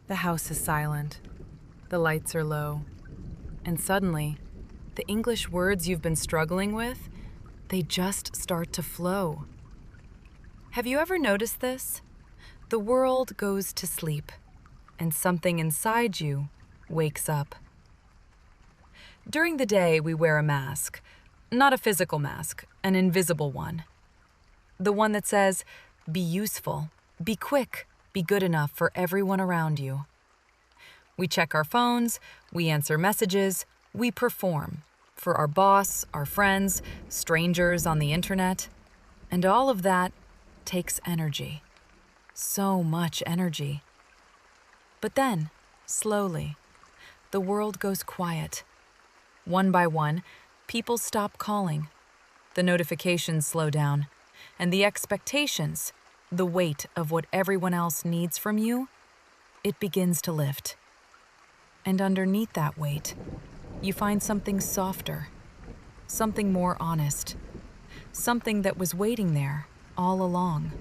The house is silent, the lights are low, and suddenly, the English words you've been struggling with, they just start to flow. Have you ever noticed this? The world goes to sleep, and something inside you wakes up. During the day, we wear a mask, not a physical mask, an invisible one. The one that says, be useful, be quick, be good enough for everyone around you. We check our phones, we answer messages, we perform for our boss, our friends, strangers on the internet. And all of that takes energy. So much energy. But then, slowly, the world goes quiet. One by one, people stop calling. The notifications slow down, and the expectations, the weight of what everyone else needs from you, it begins to lift. And underneath that weight, you find something softer, something more honest, something that was waiting there all along.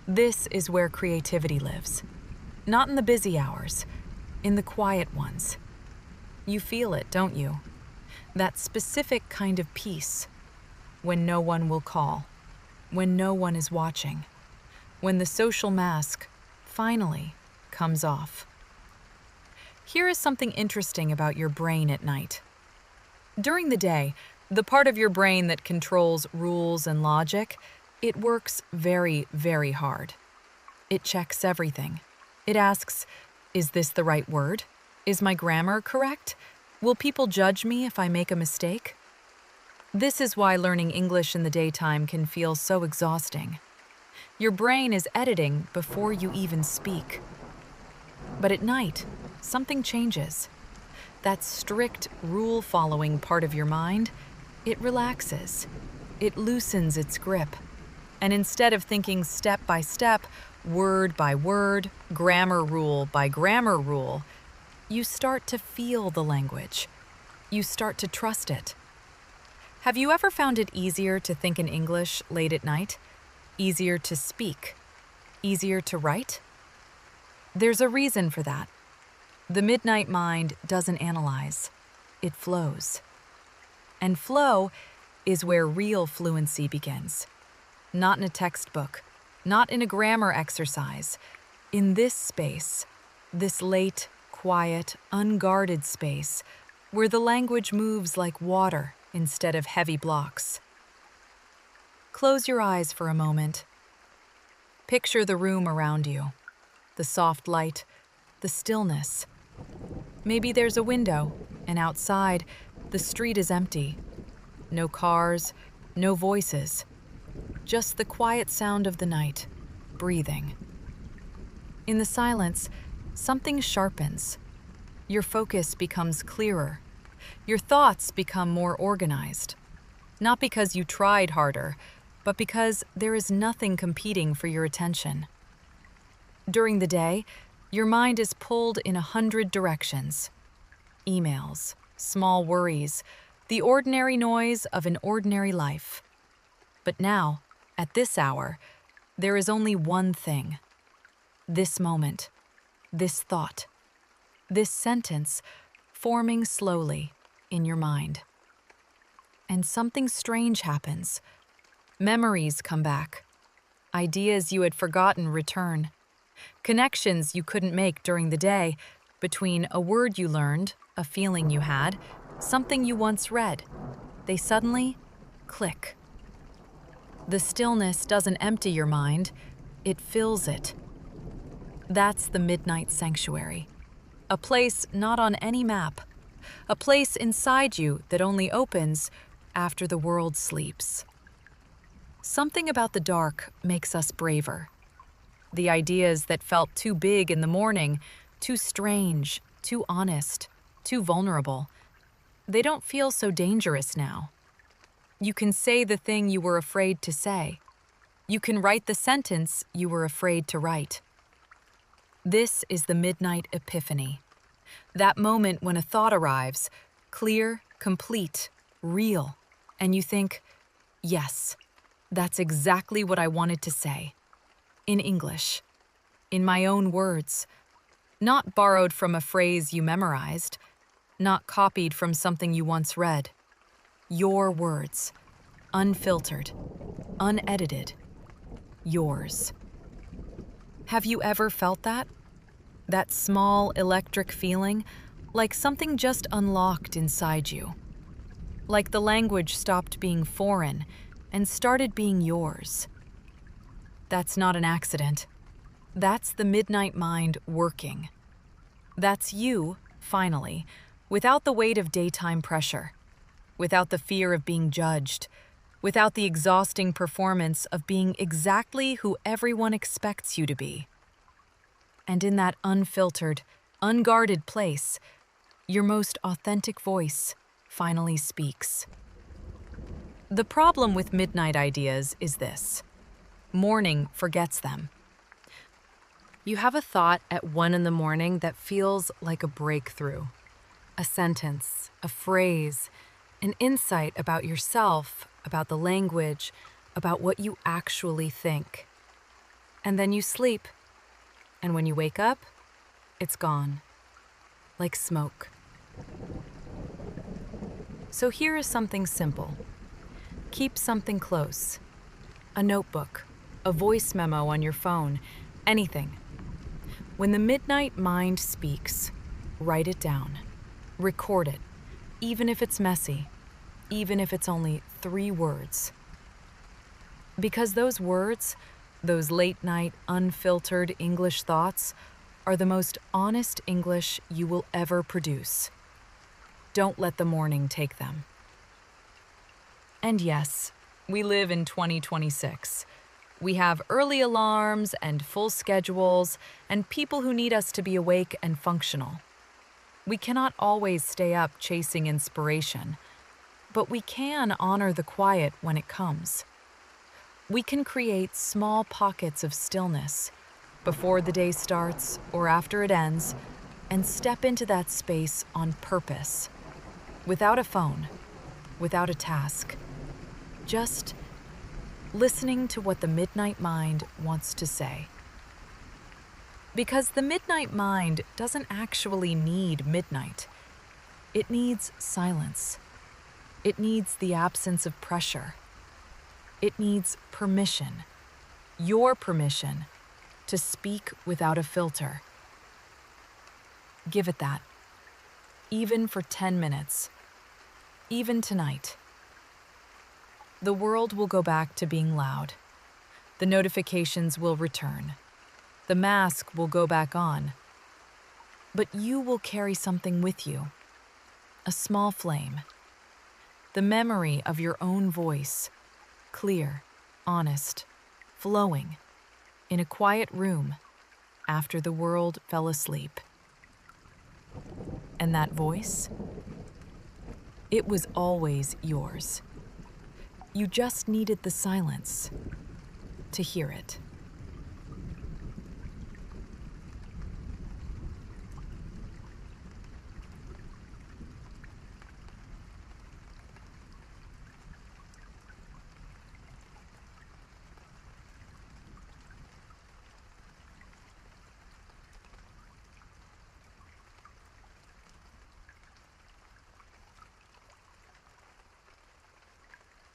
This is where creativity lives. Not in the busy hours, in the quiet ones. You feel it, don't you? That specific kind of peace, when no one will call, when no one is watching, when the social mask finally comes off. Here is something interesting about your brain at night. During the day, the part of your brain that controls rules and logic, it works very, very hard. It checks everything. It asks, is this the right word? Is my grammar correct? Will people judge me if I make a mistake? This is why learning English in the daytime can feel so exhausting. Your brain is editing before you even speak. But at night, something changes. That strict, rule-following part of your mind, it relaxes. It loosens its grip. And instead of thinking step by step, word by word, grammar rule by grammar rule, you start to feel the language. You start to trust it. Have you ever found it easier to think in English late at night? Easier to speak? Easier to write? There's a reason for that. The midnight mind doesn't analyze. It flows. And flow is where real fluency begins. Not in a textbook, not in a grammar exercise. In this space, this late, quiet, unguarded space, where the language moves like water instead of heavy blocks. Close your eyes for a moment. Picture the room around you, the soft light, the stillness. Maybe there's a window, and outside, the street is empty. No cars, no voices. Just the quiet sound of the night, breathing. In the silence, something sharpens. Your focus becomes clearer. Your thoughts become more organized. Not because you tried harder, but because there is nothing competing for your attention. During the day, your mind is pulled in 100 directions. Emails, small worries, the ordinary noise of an ordinary life. But now, at this hour, there is only one thing. This moment, this thought, this sentence forming slowly in your mind. And something strange happens. Memories come back. Ideas you had forgotten return. Connections you couldn't make during the day between a word you learned, a feeling you had, something you once read. They suddenly click. The stillness doesn't empty your mind, it fills it. That's the midnight sanctuary. A place not on any map. A place inside you that only opens after the world sleeps. Something about the dark makes us braver. The ideas that felt too big in the morning, too strange, too honest, too vulnerable, they don't feel so dangerous now. You can say the thing you were afraid to say. You can write the sentence you were afraid to write. This is the midnight epiphany. That moment when a thought arrives, clear, complete, real, and you think, yes, that's exactly what I wanted to say. In English, in my own words, Not borrowed from a phrase you memorized, not copied from something you once read. Your words, unfiltered, unedited, yours. Have you ever felt that? That small electric feeling, like something just unlocked inside you. Like the language stopped being foreign and started being yours. That's not an accident. That's the midnight mind working. That's you, finally, without the weight of daytime pressure, without the fear of being judged, without the exhausting performance of being exactly who everyone expects you to be. And in that unfiltered, unguarded place, your most authentic voice finally speaks. The problem with midnight ideas is this: morning forgets them. You have a thought at 1 a.m. that feels like a breakthrough, a sentence, a phrase, an insight about yourself, about the language, about what you actually think. And then you sleep, and when you wake up, it's gone, like smoke. So here is something simple. Keep something close. A notebook, a voice memo on your phone, anything. When the midnight mind speaks, write it down. Record it, even if it's messy, even if it's only 3 words. Because those words, those late-night, unfiltered English thoughts, are the most honest English you will ever produce. Don't let the morning take them. And yes, we live in 2026. We have early alarms and full schedules and people who need us to be awake and functional. We cannot always stay up chasing inspiration, but we can honor the quiet when it comes. We can create small pockets of stillness before the day starts or after it ends and step into that space on purpose, without a phone, without a task, just listening to what the midnight mind wants to say. Because the midnight mind doesn't actually need midnight. It needs silence. It needs the absence of pressure. It needs permission, your permission, to speak without a filter. Give it that, even for 10 minutes, even tonight. The world will go back to being loud. The notifications will return. The mask will go back on. But you will carry something with you, a small flame, the memory of your own voice, clear, honest, flowing, in a quiet room after the world fell asleep. And that voice? It was always yours. You just needed the silence to hear it.